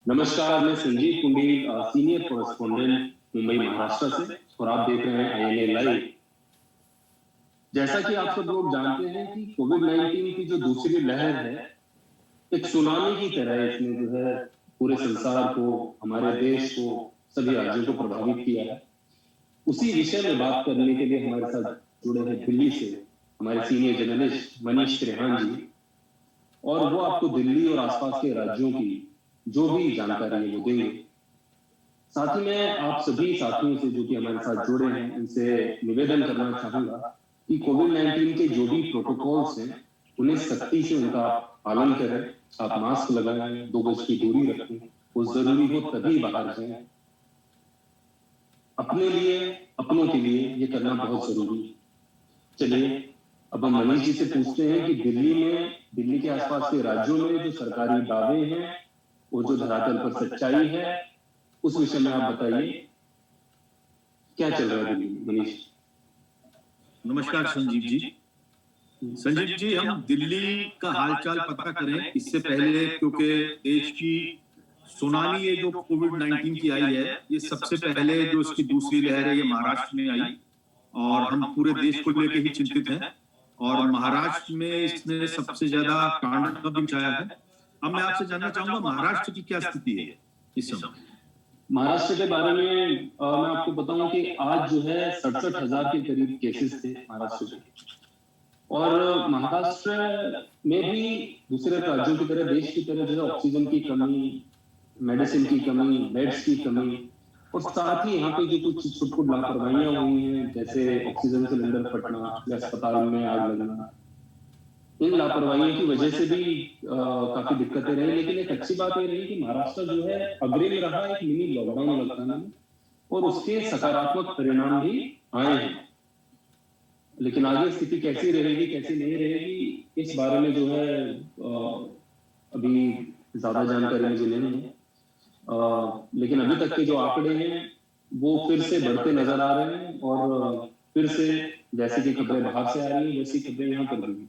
नमस्कार, मैं Sanjeev कुंडील, senior correspondent Mumbai Maharashtra से और आप देख रहे हैं आईएनए लाइव। जैसा कि आप सब लोग जानते हैं कि कोविड-19 की जो दूसरी लहर है, एक सुनामी की तरह इसने जो है पूरे संसार को, हमारे देश को, सभी राज्यों को प्रभावित किया है। उसी विषय में बात करने के लिए हमारे साथ जुड़े हैं दिल्ली से हमारे सीनियर जर्नलिस्ट मनीष त्रेहान जी, और वो आपको दिल्ली और आसपास के राज्यों की जो भी जानकारी है वो देंगे। साथ ही मैं आप सभी साथियों से जो कि हमारे साथ जुड़े हैं उनसे निवेदन करना चाहूंगा कि कोविड-19 के जो भी प्रोटोकॉल्स हैं उन्हें सख्ती से उनका पालन करें। आप मास्क लगाएं, 2 गज की दूरी रखें, वो जरूरी हो तभी बाहर जाएं। अपने लिए, अपनों के लिए ये करना बहुत जरूरी है। चलिए अब हम मनीष जी से पूछते हैं कि दिल्ली के आसपास के राज्यों में जो सरकारी दावे हैं और जो धरातल पर सच्चाई है, उस विषय में आप बताइए, क्या चल रहा है दिल्ली में? मनीष। नमस्कार संजीव जी। संजीव जी, हम दिल्ली का हालचाल पता करें इससे पहले, क्योंकि देश की सुनामी ये जो कोविड-19 की आई है, ये सबसे पहले जो इसकी दूसरी लहर है ये महाराष्ट्र में आई और हम पूरे देश को लेकर ही चिंतित हैं और महाराष्ट्र में इसने सबसे ज्यादा तांडव भी मचाया है। अब मैं आपसे जानना चाहूंगा महाराष्ट्र की क्या स्थिति है इस समय? महाराष्ट्र के बारे में मैं आपको बताऊं कि आज जो है 67,000 के करीब केसेस थे महाराष्ट्र के, और महाराष्ट्र में भी दूसरे राज्यों की तरह, देश की तरह जो है ऑक्सीजन की कमी, मेडिसिन की कमी, बेड्स की कमी, और साथ ही यहाँ पे जो कुछ छुटपुट लापरवाहियां हुई हैं, जैसे ऑक्सीजन सिलेंडर फटना या अस्पताल में आग लगना, इन लापरवाहियों की वजह से भी काफी दिक्कतें रही। लेकिन एक अच्छी बात ये रही कि महाराष्ट्र जो है अग्रिम रहा एक मिनी लॉकडाउन लगाने में, और उसके सकारात्मक परिणाम भी आए हैं। लेकिन आगे स्थिति कैसी रहेगी, कैसी नहीं रहेगी, इस बारे में जो है अभी ज्यादा जानकारी मुझे नहीं है। लेकिन अभी तक के जो आंकड़े हैं वो फिर से बढ़ते नजर आ रहे हैं, और फिर से जैसे कि खबरें बाहर से आ रही है वैसी खबरें यहाँ पर भी।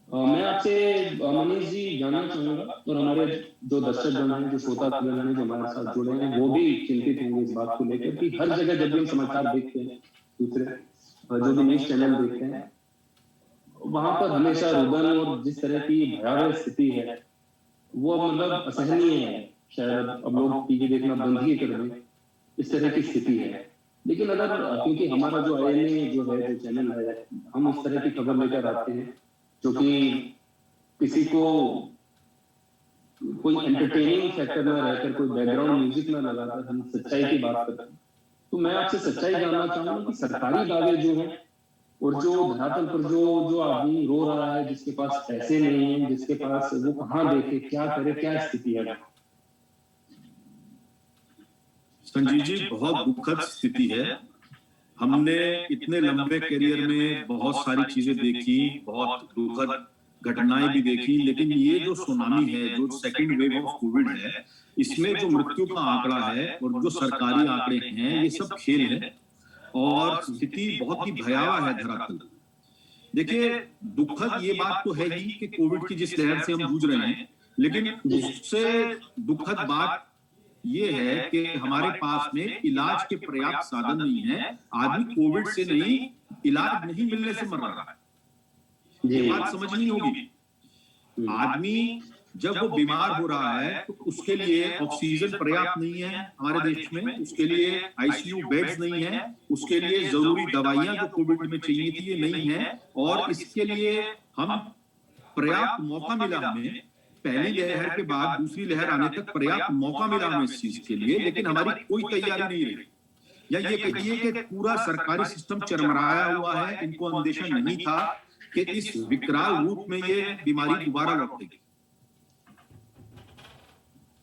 मैं आपसे मनीष जी जानना चाहूंगा, और हमारे जो दर्शक गण हैं, जो श्रोतागण हैं, जो हमारे साथ जुड़े हैं, वो भी चिंतित होंगे इस बात को लेकर कि हर जगह जब भी हम समाचार देखते हैं, दूसरे जो भी न्यूज चैनल देखते हैं, वहां पर हमेशा रुदन और जिस तरह की भयावह स्थिति है वो मतलब असहनीय है। शायद अब लोग टीवी देखना बंद ही कर दें, इस तरह की स्थिति है। लेकिन अगर, क्योंकि हमारा जो आईएनए जो है, जो चैनल है, हम उस तरह की खबर लेकर आते हैं जो कि किसी को कोई एंटरटेनिंग फैक्टर ना रहकर, कोई बैकग्राउंड म्यूजिक ना लगाकर हम सच्चाई की बात करते हैं। तो मैं आपसे सच्चाई जानना चाहूंगा कि सरकारी दावे जो हैं और जो धरातल पर जो आदमी रो रहा है, जिसके पास पैसे नहीं है, जिसके पास, वो कहाँ देखे, क्या करे, क्या स्थिति है? संजीव जी, बहुत दुखद स्थिति है। हमने इतने लंबे करियर में बहुत सारी चीजें देखी, बहुत दुखद घटनाएं भी देखी, लेकिन ये जो सुनामी है, जो सेकंड वेव ऑफ कोविड है, इसमें जो मृत्यु का आंकड़ा है और जो सरकारी आंकड़े हैं, ये सब खेल है और स्थिति बहुत ही भयावह है धरातल। देखिए, दुखद ये बात तो है ही कि कोविड की जिस लहर से हम जूझ रहे हैं, लेकिन उससे दुखद बात ये है कि हमारे पास में इलाज के पर्याप्त साधन नहीं है। आदमी कोविड से नहीं, इलाज नहीं मिलने से मर रहा है। ये बात समझनी होगी। आदमी जब वो बीमार हो रहा है तो उसके लिए ऑक्सीजन पर्याप्त नहीं है हमारे देश में, उसके लिए आईसीयू बेड्स नहीं है, उसके लिए जरूरी दवाइयां जो कोविड में चाहिए थी ये नहीं है, और इसके लिए हम पर्याप्त मौका मिला हमें, पहली लहर के बाद दूसरी लहर आने तक पर्याप्त मौका मिला हमें इस चीज के लिए, लेकिन हमारी कोई तैयारी नहीं रही। या ये कहिए कि पूरा सरकारी सिस्टम चरमराया हुआ है, इनको अंदेशा नहीं था कि इस विकराल रूप में ये बीमारी दोबारा लौटेगी।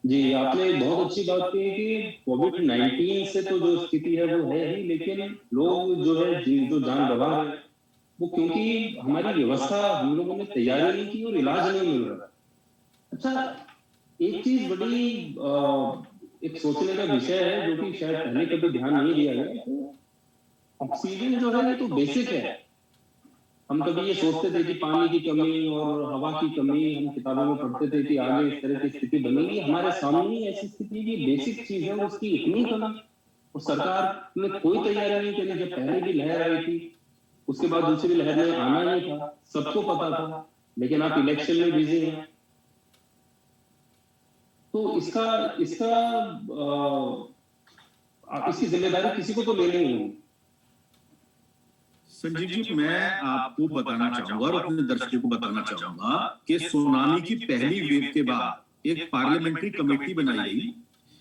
जी, आपने बहुत अच्छी बात की कि कोविड-19 से तो जो स्थिति है वो है ही, लेकिन लोग जो है जो जान गंवा रहे हैं वो क्योंकि हमारी व्यवस्था, हम लोगों ने तैयारी नहीं की और इलाज नहीं मिल रहा। अच्छा, एक चीज बड़ी एक सोचने का विषय है जो कि शायद पहले कभी ध्यान नहीं दिया गया। तो ऑक्सीजन जो है ये तो बेसिक है। हम कभी ये सोचते थे कि पानी की कमी और हवा की कमी, हम किताबों में पढ़ते थे कि आगे इस तरह की स्थिति बनेगी, हमारे सामने ही ऐसी स्थिति की बेसिक चीज है और उसकी इतनी कमी, और सरकार ने कोई तैयारी नहीं करी। जब पहले की लहर आई थी, उसके बाद दूसरी लहर में आना ही था, सबको पता था, लेकिन आप इलेक्शन में बिजी हैं। तो इसका इसका इसकी जिम्मेदारी किसी को तो लेनी होगी। संजीव जी, मैं आपको बताना चाहूंगा और अपने दर्शकों को बताना चाहूंगा कि सुनामी की पहली वेव के बाद एक पार्लियामेंट्री कमेटी बनाई गई,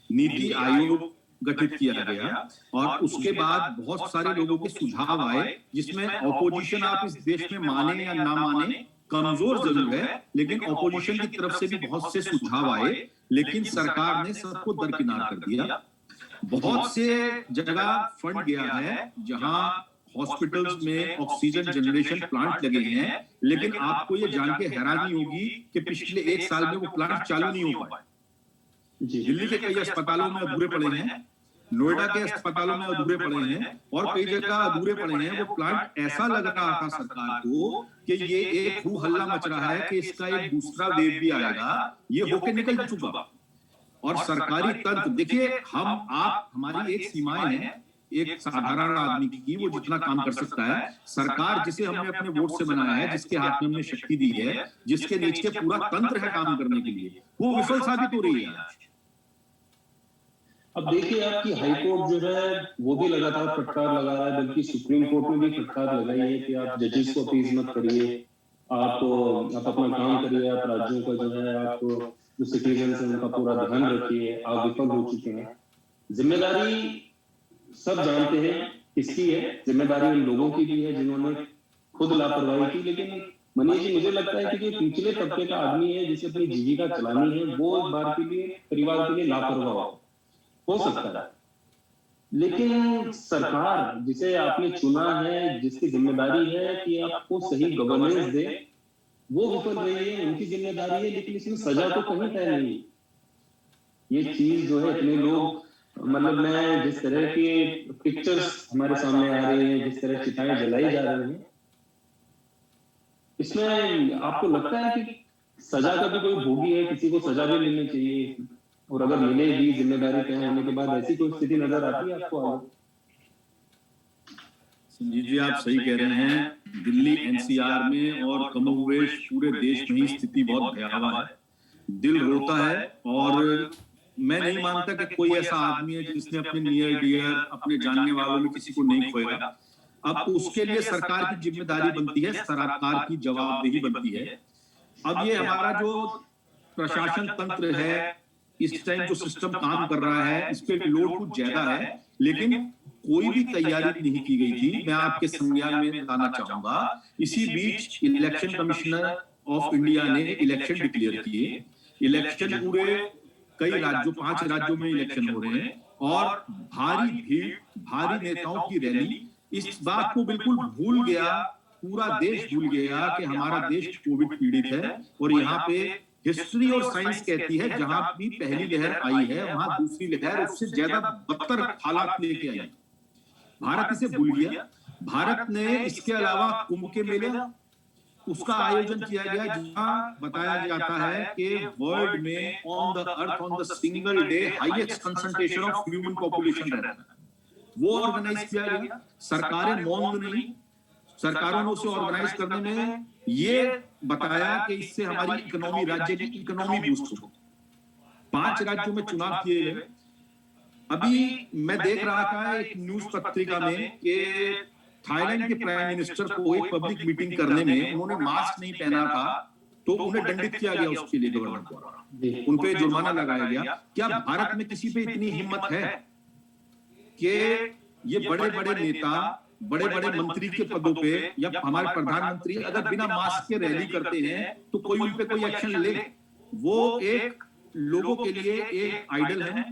नीति आयोग गठित किया गया और उसके बाद बहुत सारे लोगों के सुझाव आए, जिसमें ऑपोजिशन, आप इस देश में माने या ना माने, कमजोर जरूर है, लेकिन ऑपोजिशन की तरफ से भी बहुत से सुझाव आए, लेकिन सरकार ने सबको दरकिनार कर दिया। बहुत से जगह फंड गया है जहां हॉस्पिटल्स में ऑक्सीजन जनरेशन प्लांट लगे हैं, लेकिन आपको ये जान के हैरानी होगी कि पिछले 1 साल में वो प्लांट चालू नहीं हो पाए। दिल्ली के कई अस्पतालों में अधूरे पड़े हैं, नोएडा के अस्पतालों में अधूरे पड़े हैं और कई जगह अधूरे पड़े हैं। वो प्लांट ऐसा लग रहा था सरकार को कि ये एक हू हल्ला मच रहा है कि इसका एक दूसरा वेव भी आएगा, ये होके निकल चुका। और सरकारी तंत्र, देखिए, हम आप, हमारी एक सीमाएं हैं एक साधारण आदमी की, वो जितना काम कर सकता है। सरकार जिसे हमने अपने वोट से बनाया है, जिसके हाथ में हमने शक्ति दी है, जिसके नीचे पूरा तंत्र है काम करने के लिए, वो विफल साबित हो रही है। अब देखिए, आपकी हाई कोर्ट जो है वो भी लगातार फटकार लगा रहा है, बल्कि सुप्रीम कोर्ट में भी फटकार लगाई है कि आप जजेस को अपीज मत करिए, आप अपना काम करिए, आप राज्यों का जो है, आप जो सिटीजन है उनका पूरा ध्यान रखिए, आप विफल हो चुके हैं। जिम्मेदारी सब जानते हैं किसकी है, जिम्मेदारी उन लोगों की भी है जिन्होंने खुद लापरवाही की। लेकिन मनीष जी, मुझे लगता है कि जो पिछले तबके का आदमी है, जिसे अपनी जीविका चलानी है, वो एक बार के लिए, परिवार के लिए लापरवाह हो सकता है, लेकिन सरकार जिसे आपने चुना है, जिसकी जिम्मेदारी है कि आपको सही गवर्नेंस दे, वो विफल रही है, उनकी जिम्मेदारी है। लेकिन इसमें सजा तो कहीं तय नहीं। ये चीज जो है, इतने लोग, मतलब मैं जिस तरह के पिक्चर्स हमारे सामने आ रहे हैं, जिस तरह चिताएं जलाई जा रही हैं, इसमें आपको लगता है कि सजा का भी कोई भोगी है, किसी को सजा भी मिलनी चाहिए, और अगर मिले भी जिम्मेदारी तय होने के बाद, ऐसी कोई स्थिति नजर आती है आपको आगे? संजीव जी, आप सही कह रहे हैं। दिल्ली एनसीआर में और कमोवेश पूरे देश में ही स्थिति बहुत भयावह है, दिल रोता है। और मैं नहीं मानता कि कोई ऐसा आदमी है जिसने अपने नियर डियर, अपने जानने वालों में किसी को नहीं खोएगा। अब उसके लिए सरकार की जिम्मेदारी बनती है, सरकार की जवाबदेही बनती है। अब ये हमारा जो प्रशासन तंत्र है, इस टाइम जो सिस्टम काम कर रहा है, इस पे लोड कुछ ज्यादा है, लेकिन कोई भी तैयारी नहीं की गई थी। मैं आपके संज्ञान में लाना चाहूंगा, इसी बीच इलेक्शन कमिश्नर ऑफ इंडिया ने इलेक्शन डिक्लेयर किए। इलेक्शन पूरे कई राज्यों, 5 राज्यों में इलेक्शन हो रहे हैं और भारी भीड़, भारी नेताओं की रैली इस बात को बिल्कुल भूल गया, पूरा देश भूल गया कि हमारा देश कोविड पीड़ित है। और यहाँ पे हिस्ट्री और साइंस कहती है, जहां भी पहली लहर आई है, वहां दूसरी लहर उससे ज्यादा बदतर हालात लेके आई। भारत इसे भूल गया। भारत ने इसके अलावा कुंभ के मेले, उसका आयोजन किया गया, जहां बताया जाता है कि वर्ल्ड में on the earth on the single day highest concentration of human population रहता है, वो ऑर्गेनाइज किया गया। सरकारें मौन नहीं, सरकारों ने उसे ऑर्गेनाइज करने में ये बताया कि इससे हमारी इकोनॉमी, राज्य की इकोनॉमी बूस्ट हो। 5 राज्यों में चुनाव किए गए। अभी मैं देख रहा था एक न्यूज पत्रिका में कि थाईलैंड के प्राइम मिनिस्टर को एक पब्लिक मीटिंग करने में उन्होंने मास्क नहीं पहना था, तो उन्हें दंडित किया गया उसके लिए गवर्नमेंट द्वारा, उन पे जुर्माना लगाया गया। क्या भारत में किसी पे इतनी हिम्मत है कि ये बड़े बड़े नेता, बड़े बड़े मंत्री के पदों पे या हमारे प्रधानमंत्री अगर बिना मास्क के रैली करते हैं तो कोई उन पे कोई एक्शन ले? वो एक लोगों के लिए एक आइडल है।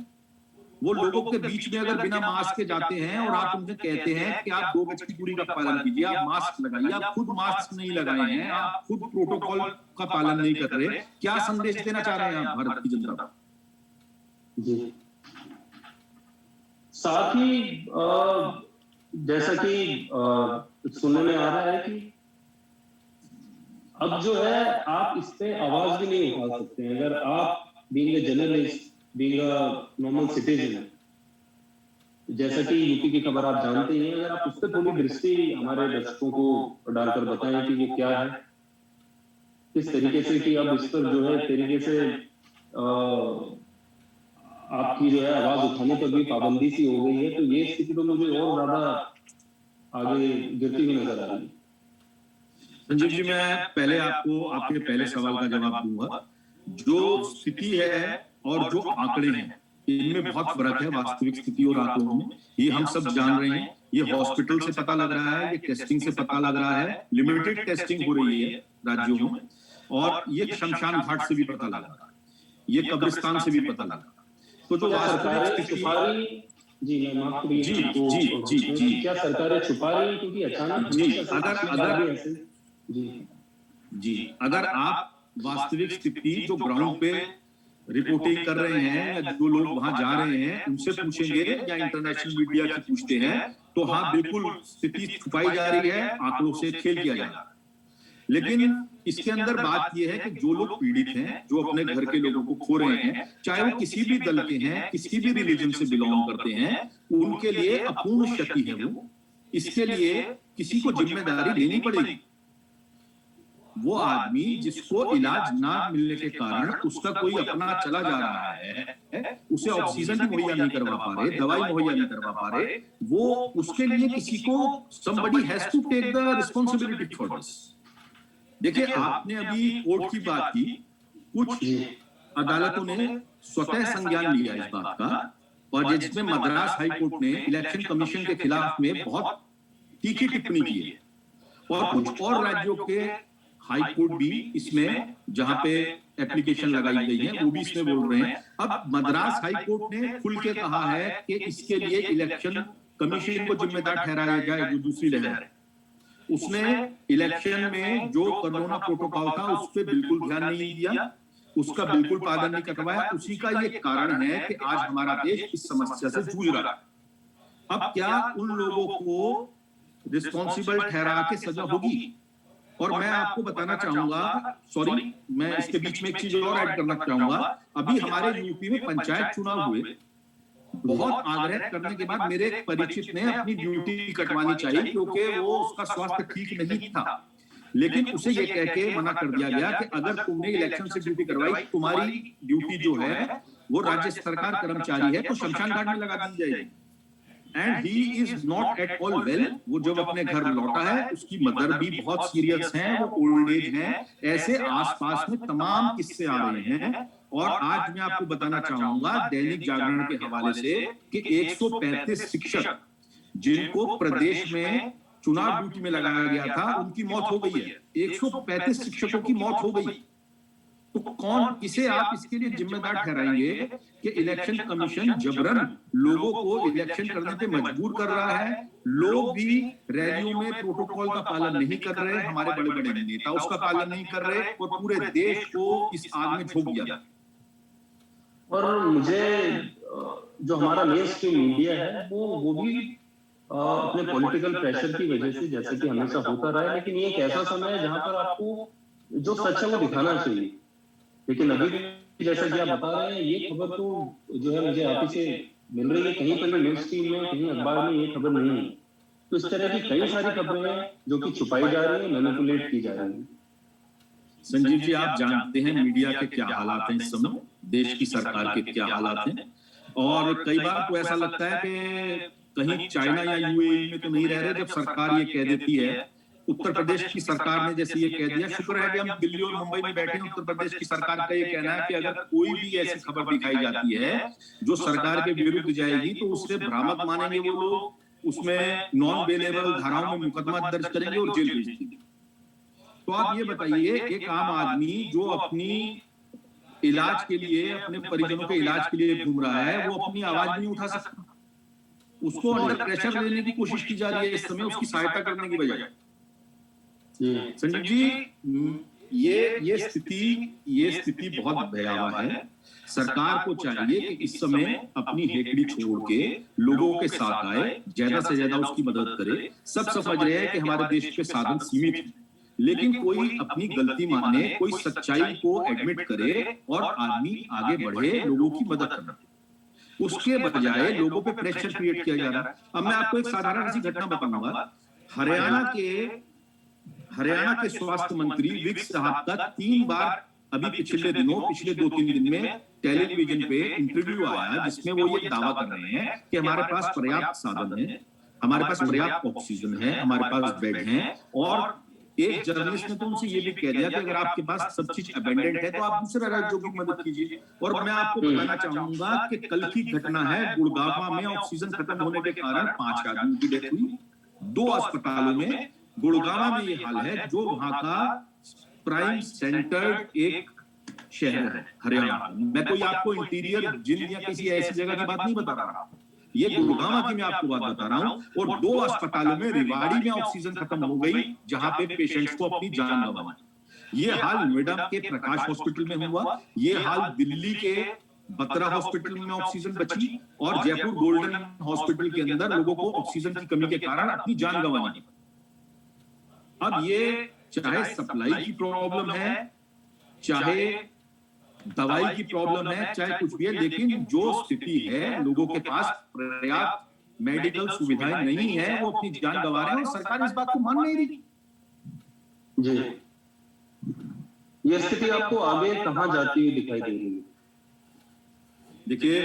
वो लोगों के बीच में अगर बिना मास्क के जाते हैं और आप उनसे कहते हैं कि आप 2 गज की दूरी का पालन कीजिए, आप मास्क लगाइए, आप खुद मास्क नहीं लगाए हैं, आप खुद प्रोटोकॉल का पालन नहीं कर रहे, क्या संदेश देना चाह रहे हैं आप भारत की जनता को? जी, साथ ही जैसा कि सुनने में आ रहा है कि अब जो है आप इस पे आवाज भी नहीं उठा सकते हैं। अगर आप being a journalist, being a normal citizen, जैसा कि यूपी की खबर आप जानते ही हैं, अगर आप उस पर थोड़ी दृष्टि हमारे दर्शकों को डालकर बताएं कि वो क्या है, किस तरीके से कि अब इस पर जो है एक तरीके से आपकी जो है आवाज उठाने पर भी पाबंदी सी हो गई है, तो ये स्थिति तो मुझे और ज्यादा आगे गिरती हुई नजर आ रही है। संजीव जी, मैं पहले आपको आपके पहले सवाल का जवाब दूंगा। जो स्थिति है और जो आंकड़े हैं, इनमें बहुत फर्क है वास्तविक स्थिति और आंकड़ों में। ये हम सब जान रहे हैं। ये हॉस्पिटल से पता लग रहा है, ये टेस्टिंग से पता लग रहा है, लिमिटेड टेस्टिंग हो रही है राज्यों में, और ये शमशान घाट से भी पता लग रहा है, ये कब्रिस्तान से भी पता लग रहा है। तो जो वास्तविक स्थिति, जी मैं माफ करिए जी जी जी जी, क्या सरकारें छुपा रही हैं? क्योंकि अचानक जी अगर जी जी अगर आप वास्तविक स्थिति जो ग्राउंड पे रिपोर्टिंग कर रहे हैं या जो लोग वहां जा रहे हैं उनसे पूछेंगे या इंटरनेशनल मीडिया से पूछते हैं, तो हाँ बिल्कुल स्थिति छुपाई जा रही है, आंकड़ों से खेल किया जा रहा है। लेकिन इसके अंदर बात यह है कि जो लोग पीड़ित हैं, जो अपने घर के लोगों को खो रहे हैं, चाहे वो किसी भी दल के हैं, किसी भी रिलीजन से बिलोंग करते हैं, उनके लिए अपूर्ण क्षति है वो। इसके लिए किसी को जिम्मेदारी लेनी पड़ेगी। वो आदमी जिसको इलाज ना मिलने के कारण उसका कोई अपना चला जा रहा है, उसे ऑक्सीजन भी मुहैया नहीं करवा पा रहे, दवाई मुहैया नहीं करवा पा रहे, वो उसके लिए किसी को somebody has to take the responsibility for this। देखिए, आपने अभी कोर्ट की बात की, कुछ अदालतों ने स्वतः संज्ञान लिया इस बात का, और जिसमें मद्रास हाई कोर्ट ने इलेक्शन कमीशन के खिलाफ में बहुत तीखी टिप्पणी की है, और कुछ और राज्यों के हाई कोर्ट भी इसमें, जहां पे एप्लीकेशन लगाई गई है, वो भी इसमें बोल रहे हैं। अब मद्रास हाई कोर्ट ने खुल के कहा है कि इसके लिए इलेक्शन कमीशन को जिम्मेदार ठहराया जाए, जो दूसरी लहर है। उसने इलेक्शन में जो कोरोना प्रोटोकॉल था उस पर बिल्कुल ध्यान नहीं दिया, उसका बिल्कुल पालन नहीं करवाया। उसी का ये कारण है कि आज हमारा देश इस समस्या से जूझ रहा है। अब क्या उन लोगों को रिस्पॉन्सिबल ठहरा के सजा होगी? और मैं आपको बताना चाहूंगा, सॉरी मैं इसके बीच में एक चीज और ऐड करना चाहूंगा। अभी हमारे यूपी में पंचायत चुनाव हुए, बहुत आग्रह करने के बाद मेरे एक परिचित ने अपनी ड्यूटी कटवानी चाहिए क्योंकि वो उसका स्वास्थ्य ठीक नहीं था, लेकिन उसे ये कह के मना कर दिया गया कि अगर तुमने इलेक्शन से ड्यूटी करवाई, तुम्हारी ड्यूटी जो है वो राज्य सरकार कर्मचारी है, तो शमशान घाट में लगा दी जाएगी। And he is not at all well. वो जब अपने घर लौटा है, उसकी मदर भी बहुत सीरियस हैं, वो ओल्ड एज हैं। ऐसे आसपास में तमाम किस्से आ रहे हैं। और आज मैं आपको बताना चाहूंगा दैनिक जागरण के हवाले से कि 135 शिक्षक जिनको प्रदेश में चुनाव ड्यूटी में लगाया गया था, उनकी मौत हो गई है। 135 शिक्षकों की मौत हो गई। तो कौन, किसे आप इसके लिए जिम्मेदार ठहराएंगे कि इलेक्शन कमीशन जबरन लोगों को इलेक्शन करने पे मजबूर कर रहा है? लोग भी रैलियों में प्रोटोकॉल का पालन नहीं कर रहे, हमारे बड़े बड़े नेता उसका पालन नहीं कर रहे, और पूरे देश को इस आग में झोंक दिया। और मुझे जो हमारा मेन स्ट्रीम मीडिया है वो भी अपने पॉलिटिकल प्रेशर की वजह से, जैसे कि हमेशा होता रहा है, लेकिन ये एक ऐसा समय है जहां पर आपको जो सच है वो दिखाना चाहिए। लेकिन अभी भी जैसा कि आप बता रहे हैं, ये खबर तो जो है मुझे आप ही से मिल रही है, कहीं पर भी न्यूज स्ट्रीम में, कहीं अखबार में ये खबर नहीं है। तो इस तरह की कई सारी खबरें हैं जो कि छुपाई जा रही है, मैनिपुलेट की जा रही है। संजीव जी, आप जानते हैं मीडिया के क्या हालात हैं इस समय, देश की सरकार के क्या हालात हैं, और कई बार तो ऐसा लगता है कि कहीं चाइना या यूएई में तो नहीं रह रहे जब सरकार ये कह देती है। उत्तर प्रदेश की सरकार ने जैसे ये कह दिया, शुक्र है कि हम दिल्ली और मुंबई में बैठे हैं। उत्तर प्रदेश की सरकार का ये कहना है कि अगर कोई भी ऐसी खबर दिखाई जाती है जो सरकार के विरुद्ध जाएगी तो उससे भ्रामक मानेंगे वो लोग, उसमें नॉन बेलेबल धाराओं में मुकदमा दर्ज करेंगे और जेल भेज देंगे। तो आप ये बताइए, एक आम आदमी जो अपनी इलाज के लिए, अपने परिजनों के इलाज के लिए घूम रहा है, वो अपनी आवाज नहीं उठा सकता। उसको अंडर प्रेशर लेने की कोशिश की जा रही है इस समय, उसकी सहायता करने की बजाय। संजीव जी, ये स्थिति बहुत भयावह है। सरकार को चाहिए कि इस समय अपनी हेकड़ी छोड़ के लोगों के साथ आए, ज्यादा से ज्यादा उसकी मदद करे। सब समझ रहे हैं कि हमारे देश के साधन सीमित हैं, लेकिन कोई अपनी गलती माने, कोई सच्चाई को एडमिट करे और आदमी आगे बढ़े, लोगों की मदद करना। उसके बजाय लोगों पे प्रेशर क्रिएट किया जा रहा है। अब मैं आपको एक साधारण सी घटना बताऊंगा। हरियाणा के हरियाणा के स्वास्थ्य मंत्री विक साहब का 3 बार अभी पिछले 2-3 दिन में टेलीविजन पे इंटरव्यू आया, जिसमें वो ये दावा कर रहे हैं कि हमारे पास पर्याप्त साधन है, हमारे पास पर्याप्त ऑक्सीजन है, हमारे पास बेड हैं। और एक जर्नलिस्ट ने तो उनसे ये भी कह दिया कि अगर आपके पास सब चीज अबेंडेंट है तो आप दूसरे राज्यों की मदद कीजिए। और मैं आपको बताना चाहूंगा कि कल की घटना है, गुड़गांव में ऑक्सीजन खत्म होने के कारण 5 आदमी की डेथ हुई 2 अस्पतालों में। गुड़गांव में ये हाल है, जो वहां का प्राइम सेंटर एक शहर है हरियाणा। मैं कोई आपको इंटीरियर जिंद या किसी ऐसी जगह की बात नहीं बता रहा, ये गुड़गांव की मैं आपको बात बता रहा हूं। और 2 अस्पतालों में रेवाड़ी में ऑक्सीजन खत्म हो गई, जहां पे पेशेंट्स को अपनी जान गंवानी। ये हाल नोएडा के प्रकाश हॉस्पिटल में हुआ, ये हाल दिल्ली के बत्रा हॉस्पिटल में ऑक्सीजन बची, और जयपुर गोल्डन हॉस्पिटल के अंदर लोगों को ऑक्सीजन की कमी के कारण अपनी जान गंवानी। अब ये चाहे सप्लाई की प्रॉब्लम है, चाहे दवाई की प्रॉब्लम है, चाहे कुछ भी है, लेकिन जो स्थिति है, लोगों के पास पर्याप्त मेडिकल सुविधाएं नहीं है, वो अपनी जान गंवा रहे हैं और सरकार इस बात को मान नहीं रही। जी, ये स्थिति आपको आगे कहां जाती हुई दिखाई दे रही है? देखिए,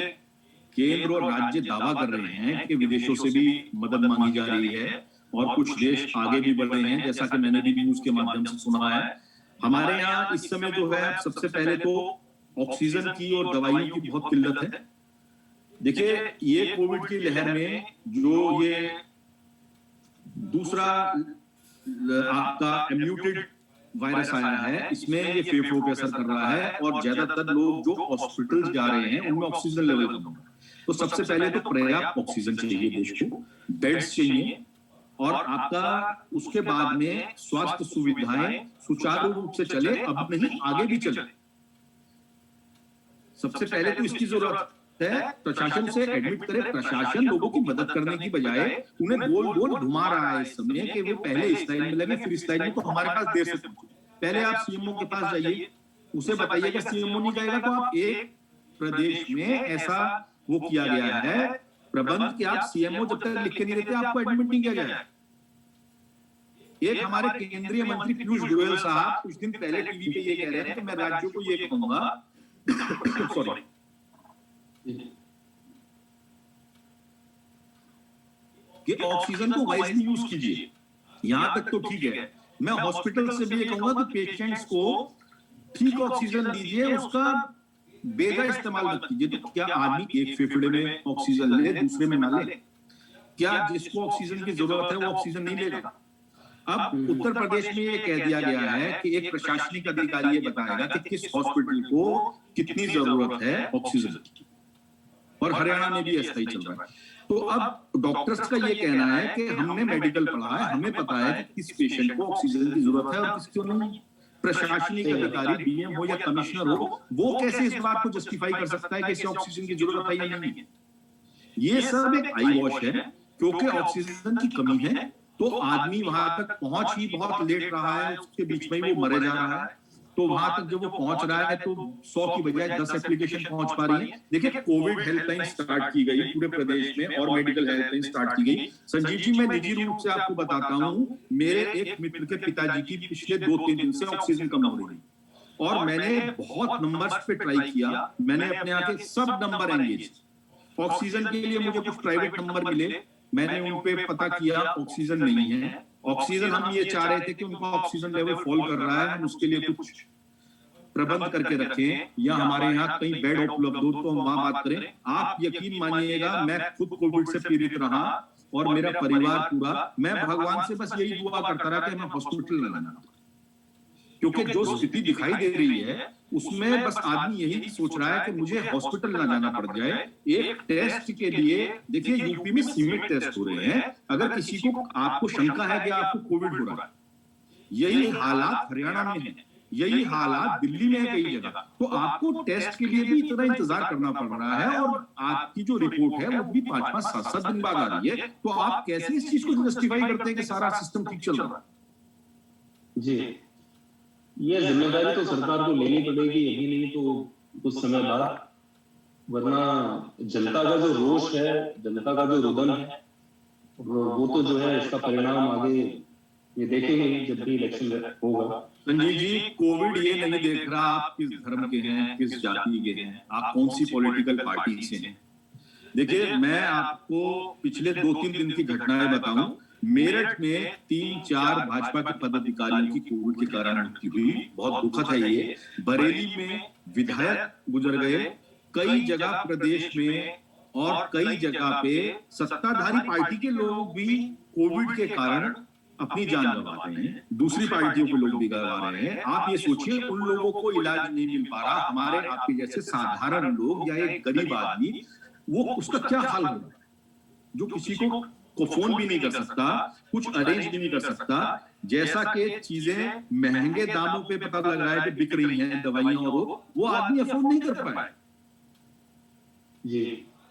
केंद्र और राज्य दावा कर रहे हैं कि विदेशों से भी मदद मांगी जा रही है और कुछ देश आगे भी बढ़ रहे हैं, जैसा कि मैंने भी न्यूज के माध्यम से सुना है। हमारे यहाँ इस समय जो है, सबसे पहले तो ऑक्सीजन की और दवाइयों की बहुत किल्लत है। देखिए, ये कोविड की लहर में जो ये दूसरा आपका म्यूटेड वायरस आया है, इसमें ये फेफड़ों पे असर कर रहा है और ज्यादातर लोग जो हॉस्पिटल जा रहे हैं उनमें ऑक्सीजन लेवल कम है। तो सबसे पहले तो पर्याप्त ऑक्सीजन चाहिए देश को, बेड्स चाहिए, और आपका उसके बाद में स्वास्थ्य सुविधाएं सुचारू रूप से चले, अब नहीं आगे भी चले। सबसे पहले तो इसकी जरूरत है, प्रशासन से एडमिट करे। प्रशासन लोगों की मदद करने की बजाय उन्हें गोल गोल घुमा रहा है इस समय कि वो पहले इस लाइन में लगे, फिर इस लाइन में, तो हमारे पास देर से पहुंचे। पहले आप सीएमओ के पास जाइए, उसे बताइए कि सीएमओ नहीं जाएगा तो आप एक प्रदेश में ऐसा वो किया गया है प्रबंध कि आप सीएमओ जब तक लिख के नहीं देते आपको एडमिट नहीं किया गया है। एक हमारे केंद्रीय मंत्री पीयूष गोयल साहब कुछ दिन पहले टीवी पे ये कह रहे हैं कि मैं राज्यों को ये कहूंगा सॉरी कि ऑक्सीजन को वाइजली यूज कीजिए। यहां तक तो ठीक है, मैं हॉस्पिटल से भी ये कहूंगा कि पेशेंट्स को ठीक ऑक्सीजन दीजिए, उसका बेगा इस्तेमाल मत कीजिए। तो क्या आदमी एक फेफड़े में ऑक्सीजन ले, दूसरे में ना ले? क्या जिसको ऑक्सीजन की जरूरत है वो ऑक्सीजन नहीं लेगा? अब उत्तर प्रदेश में ये कह दिया गया है कि एक प्रशासनिक अधिकारी ये बताएगा कि किस हॉस्पिटल को कितनी जरूरत है ऑक्सीजन की, और हरियाणा में भी ऐसा ही चल रहा है। तो अब डॉक्टर्स का ये कहना है कि हमने मेडिकल पढ़ा है, हमें पता है कि किस पेशेंट को ऑक्सीजन की जरूरत है और किसको नहीं। प्रशासनिक अधिकारी, डीएम हो या कमिश्नर हो, वो कैसे इस बात को जस्टिफाई कर सकता है कि इसे ऑक्सीजन की जरूरत है या नहीं है? ये सब एक आई वॉश है, क्योंकि ऑक्सीजन की कमी है तो आदमी वहां तक पहुंच ही बहुत लेट रहा है, उसके बीच में वो मरे जा रहा है। तो वहां तक जब वो पहुंच रहा है तो 100 की बजाय 10 एप्लीकेशन पहुंच पा रही है। देखिए, कोविड हेल्पलाइन स्टार्ट की गई पूरे प्रदेश में और मेडिकल हेल्पलाइन स्टार्ट की गई। संजीव जी, मैं निजी रूप से आपको बताता हूं, मेरे एक मित्र के पिताजी की पिछले 2-3 दिन से ऑक्सीजन कम हो रही है और मैंने बहुत नंबर्स पे ट्राई किया, मैंने अपने यहाँ के सब नंबर एंगेज। ऑक्सीजन के लिए मुझे कुछ प्राइवेट नंबर मिले, मैंने उन पे पता किया, ऑक्सीजन नहीं है। ऑक्सीजन हम ये चाह रहे थे कि उनका ऑक्सीजन लेवल फॉल कर रहा है, हम उसके लिए कुछ प्रबंध करके रखें या हमारे यहाँ कहीं बेड उपलब्ध हो तो हम वहां बात करें। आप यकीन मानिएगा, मैं खुद कोविड से पीड़ित रहा और मेरा परिवार पूरा, मैं भगवान से बस यही दुआ करता रहा कि मैं हॉस्पिटल न जाना, क्योंकि जो स्थिति दिखाई दे रही है उसमें बस आदमी यही सोच रहा है कि मुझे हॉस्पिटल ना जाना पड़ जाए। एक टेस्ट के लिए, देखिए यूपी में सीमित टेस्ट हो रहे हैं, अगर किसी को आपको शंका है कि आपको कोविड हो रहा है, यही हालात हरियाणा में है, यही हालात दिल्ली में है कई जगह, तो आपको टेस्ट के लिए भी इतना इंतजार करना पड़ रहा है और आपकी जो रिपोर्ट है वो भी 5-5, 7-7 दिन बाद आ रही है। तो आप कैसे इस चीज को जस्टिफाई करते हैं कि सारा सिस्टम ठीक चल रहा है? जी, ये जिम्मेदारी तो सरकार को लेनी पड़ेगी, अभी नहीं तो कुछ समय बाद, वरना जनता का जो रोष है, जनता का जो रुदन है, वो तो जो है इसका परिणाम आगे ये देखेंगे ही जब भी इलेक्शन होगा। संजीव जी, कोविड ये नहीं देख रहा आप किस धर्म के हैं, किस जाति के हैं, आप कौन सी पॉलिटिकल पार्टी से हैं। देखिए, मैं आपको पिछले 2-3 दिन की घटनाएं बताऊं। मेरठ में 3-4 भाजपा के पदाधिकारियों की कोविड के कारण मृत्यु हुई, बहुत दुखद है ये। बरेली में विधायक गुजर गए, कई जगह प्रदेश में और कई जगह पे सत्ताधारी पार्टी के लोग भी कोविड के कारण अपनी जान गंवा रहे हैं, दूसरी पार्टियों के लोग भी गंवा रहे हैं। आप ये सोचिए, उन लोगों को इलाज नहीं मिल पा रहा, हमारे आपके जैसे साधारण लोग या एक गरीब आदमी, वो उसका क्या हाल होगा, जो किसी को फोन भी नहीं कर सकता, कुछ अरेंज भी नहीं कर सकता। जैसा कि चीजें महंगे दामों पे पता लग रहा है कि बिक रही हैं दवाइयां, और वो आदमी अफोर्ड नहीं कर पाए। जी,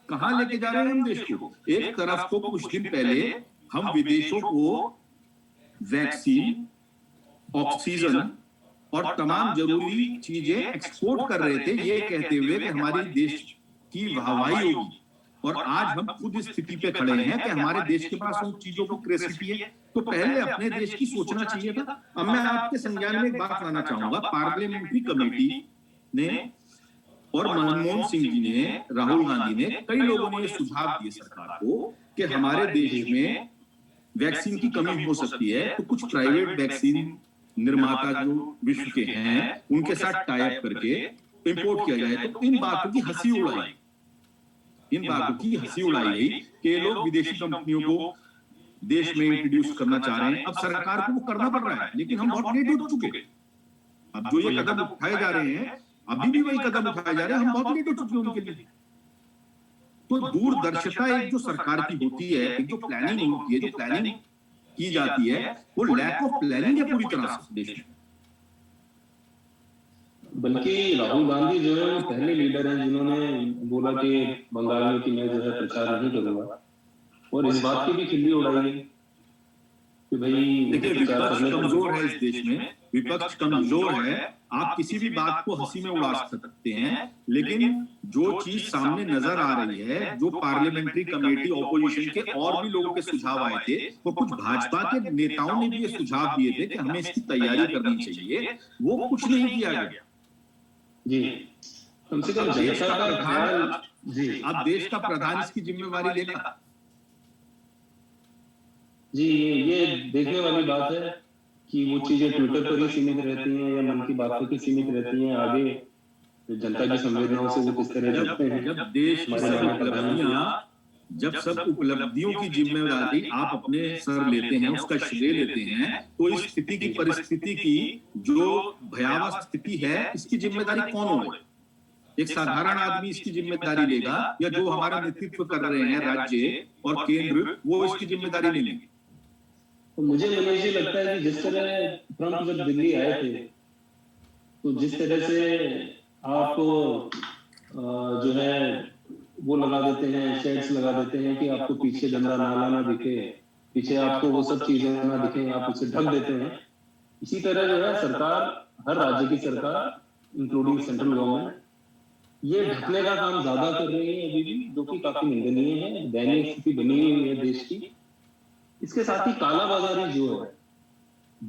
कहां लेके जा रहे हैं हम देश को। एक तरफ को कुछ दिन पहले हम विदेशों को वैक्सीन, ऑक्सीजन और तमाम जरूरी चीजें एक्सपोर्ट कर रहे थे, ये कहते हुए कि हमारे देश की वाहवाही होगी। और आज हम खुद इस स्थिति पे खड़े हैं कि हमारे देश के पास उन चीजों की क्रेसिटी है, तो पहले अपने देश की सोचना चाहिए था। अब मैं आपके संज्ञान में एक बात लाना चाहूंगा। पार्लियामेंट्री कमेटी ने और मनमोहन सिंह जी ने, राहुल गांधी ने, कई लोगों ने ये सुझाव दिए सरकार को कि हमारे देश में वैक्सीन की कमी हो सकती है, तो कुछ प्राइवेट वैक्सीन निर्माता जो विश्व के हैं उनके साथ टाई अप करके इंपोर्ट किया जाए। तो इन बातों की हंसी उड़ाई गई कि ये लोग विदेशी कंपनियों को देश में इंट्रोड्यूस करना चाह रहे हैं। अब सरकार को वो करना पड़ रहा है, लेकिन हम बहुत लेट हो चुके। अब जो ये कदम उठाए जा रहे हैं, अभी भी वही कदम उठाए जा रहे हैं, हम बहुत लेट हो चुके हैं उनके लिए। तो दूरदर्शिता एक जो सरकार की होती है, एक जो प्लानिंग होती है, जो प्लानिंग की जाती है, वो लैक ऑफ प्लानिंग है पूरी तरह से देश में। बल्कि राहुल गांधी जो है वो पहले लीडर हैं जिन्होंने बोला कि बंगाल में कि मैं जो है प्रचार नहीं करूंगा, और इस बात की भी खिल्ली उड़ाई कि भाई देखिए, विपक्ष कमजोर है इस देश में, विपक्ष कमजोर है। आप किसी भी बात को हंसी में उड़ा सकते हैं, लेकिन जो चीज सामने नजर आ रही है, जो पार्लियामेंट्री कमेटी ऑपोजिशन के और भी लोगों के सुझाव आए थे, तो कुछ भाजपा के नेताओं ने भी ये सुझाव दिए थे कि हमें इसकी तैयारी करनी चाहिए, वो कुछ नहीं किया गया। जी, कम से कम जनता का ख्याल। जी, अब देश का प्रधान इसकी जिम्मेवारी लेना। जी, ये देखने वाली बात है कि वो चीजें ट्विटर पर ही सीमित रहती हैं या मन की बातों की सीमित रहती हैं, आगे जनता की संवेदनाओं से वो किस तरह जुड़ते हैं। जब देश की सब उपलब्धियां, जब सब उपलब्धियों की जिम्मेदारी आप अपने सर लेते हैं, उसका श्रेय लेते हैं, तो इस स्थिति की, परिस्थिति की जो भयावह स्थिति है, इसकी जिम्मेदारी कौन होगा? एक साधारण आदमी इसकी जिम्मेदारी लेगा, या जो हमारा नेतृत्व कर रहे हैं राज्य और केंद्र, वो इसकी जिम्मेदारी ले लेंगे? तो मुझे मनीष जी लगता है कि जिस तरह ट्रंप जब दिल्ली आए थे, तो जिस तरह से आप जो है वो लगा देते हैं, शेड्स लगा देते हैं कि आपको पीछे गंदा नाला ना दिखे, पीछे आपको वो सब चीजें ना दिखे, आप उसे ढक देते हैं। इसी तरह जो है सरकार, हर राज्य की सरकार इंक्लूडिंग सेंट्रल गवर्नमेंट, ये ढकने का काम ज्यादा कर रही है अभी भी, जो कि काफी निंदनीय है, दयनीय स्थिति बनी हुई है देश की। इसके साथ ही कालाबाजारी जो है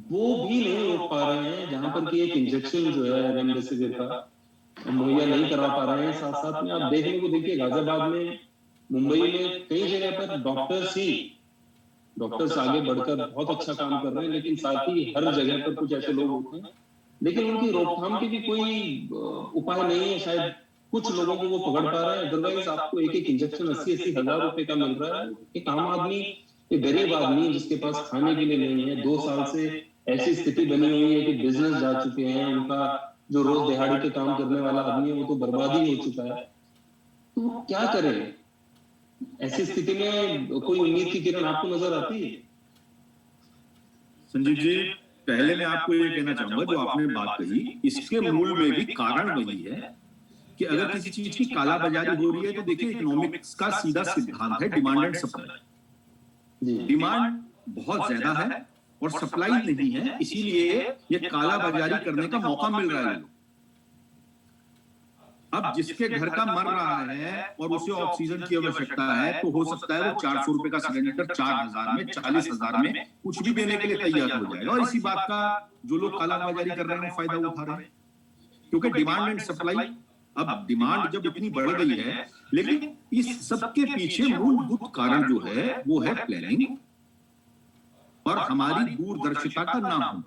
वो भी नहीं रोक पा रहे हैं, जहां पर कि एक इंजेक्शन जो है रेमडेसिविर का मुहैया नहीं करा पा रहे हैं। साथ साथ में आप देखने को देखिए, गाजियाबाद में, मुंबई में कई जगह पर डॉक्टर्स आगे बढ़कर बहुत अच्छा काम कर रहे हैं, लेकिन साथ ही हर जगह पर कुछ ऐसे लोग होते हैं, लेकिन उनकी रोकथाम के भी कोई उपाय नहीं है। शायद कुछ लोगों को वो पकड़ पा रहे हैं, अदरवाइज आपको एक एक इंजेक्शन 80-80 हजार रुपए का मिल रहा है। एक आम आदमी, एक गरीब आदमी जिसके पास खाने के लिए नहीं है, 2 साल से ऐसी स्थिति बनी हुई है कि बिजनेस जा चुके हैं, उनका जो रोज दिहाड़ी के काम करने वाला आदमी है वो तो बर्बाद ही हो चुका है। तो वो क्या करे? ऐसी स्थिति में कोई उम्मीद की किरण आपको नजर आती है? संजीव जी, पहले मैं आपको ये कहना चाहूंगा, जो आपने बात कही, इसके मूल में भी कारण वही है कि अगर किसी चीज की कालाबाजारी हो रही है, तो देखिए इकोनॉमिक्स का सीधा सिद्धांत है डिमांड एंड सप्लाई। डिमांड बहुत ज्यादा है और सप्लाई नहीं है, इसीलिए ये कालाबाजारी करने का मौका मिल रहा है। अब जिसके घर का मर रहा है और उसे ऑक्सीजन की आवश्यकता है, तो हो सकता है वो 400 रुपए का सिलेंडर 4000 में, 40,000 में कुछ भी देने के लिए तैयार हो जाएगा। और इसी बात का जो लोग कालाबाजारी कर रहे हैं वो फायदा उठा रहे हैं, क्योंकि डिमांड एंड सप्लाई, अब डिमांड जब इतनी बढ़ गई है, लेकिन इस सबके पीछे मूलभूत कारण जो है वो है प्लानिंग और हमारी दूरदर्शिता का ना होना।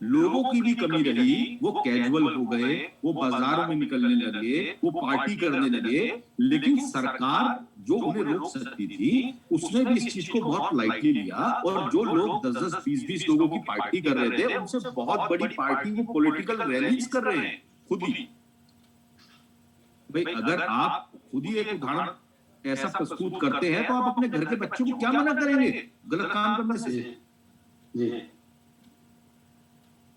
लोगों की भी कमी रही, वो कैजुअल हो गए, वो बाजारों में निकलने लगे, वो पार्टी करने लगे, लेकिन सरकार जो उन्हें रोक सकती थी उसने भी इस चीज को बहुत लाइटली लिया। और जो लोग 10-10, 20-20 लोगों की पार्टी कर रहे थे, उनसे बहुत बड़ी पार्टी वो पॉलिटिकल रैलीज कर रहे हैं खुद ही। भाई अगर आप खुद ही एक उदाहरण ऐसा प्रस्तुत करते हैं, तो आप अपने घर के बच्चों को क्या मना करेंगे गलत काम करने से? जी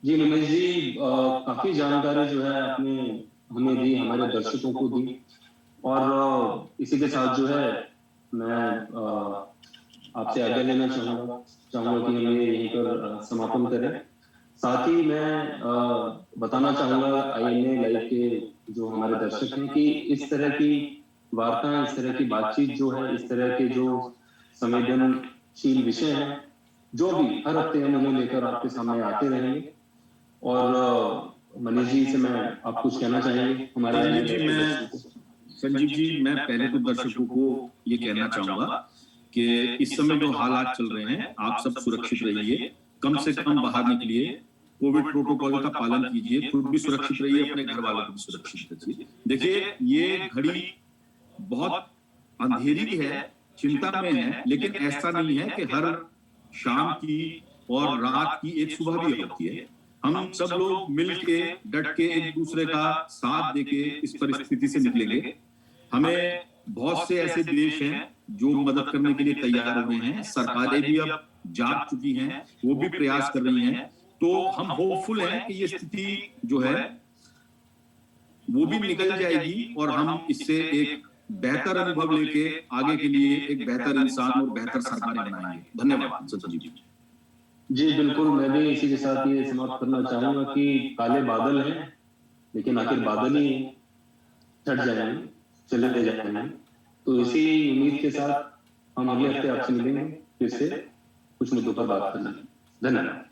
जी रमेश जी, काफी जानकारी जो है आपने हमें दी, हमारे दर्शकों को दी। और इसी के साथ जो है मैं आपसे आज्ञा लेना चाहूंगा कि हम ये यहीं पर समापन करें। साथ ही मैं बताना चाहूंगा INA लाइव के जो हमारे दर्शक हैं कि इस तरह की वार्ताएं, इस तरह की बातचीत जो है, इस तरह के जो संवेदनशील विषय हैं, जो भी हर हफ्ते हम उन्हें लेकर आपके सामने आते रहेंगे। और मनीष जी से मैं आप कुछ कहना चाहेंगे हमारे? संजीव जी, मैं पहले तो दर्शकों को ये कहना चाहूंगा कि इस समय जो हालात चल रहे हैं, आप सब सुरक्षित रहिए, कम से कम बाहर निकलिए, कोविड प्रोटोकॉल का पालन कीजिए, खुद भी सुरक्षित रहिए, अपने घर वालों को भी सुरक्षित रखिए। देखिए ये घड़ी बहुत अंधेरी है, चिंता में है, लेकिन ऐसा नहीं है कि हर शाम की और रात की एक सुबह भी होती है। हम सब लोग मिलके डट के एक दूसरे का साथ देके इस परिस्थिति से निकलेंगे। हमें बहुत से ऐसे देश हैं जो मदद करने के लिए तैयार हुए हैं, सरकारें भी अब जाग चुकी हैं, वो भी प्रयास कर रही हैं। तो हम होपफुल हैं कि ये स्थिति जो है वो भी निकल जाएगी और हम इससे एक बेहतर अनुभव लेके आगे के लिए एक बेहतर इंसान और बेहतर सरकारें बनाएंगे। धन्यवाद संजीव जी। जी बिल्कुल, मैं भी इसी के साथ ये समाप्त करना चाहूंगा कि काले बादल हैं, लेकिन आखिर बादल ही छट जाएंगे, चले जाएंगे। तो इसी उम्मीद के साथ हम अगले हफ्ते आपसे मिलेंगे, फिर से कुछ मुद्दों पर बात करना। धन्यवाद।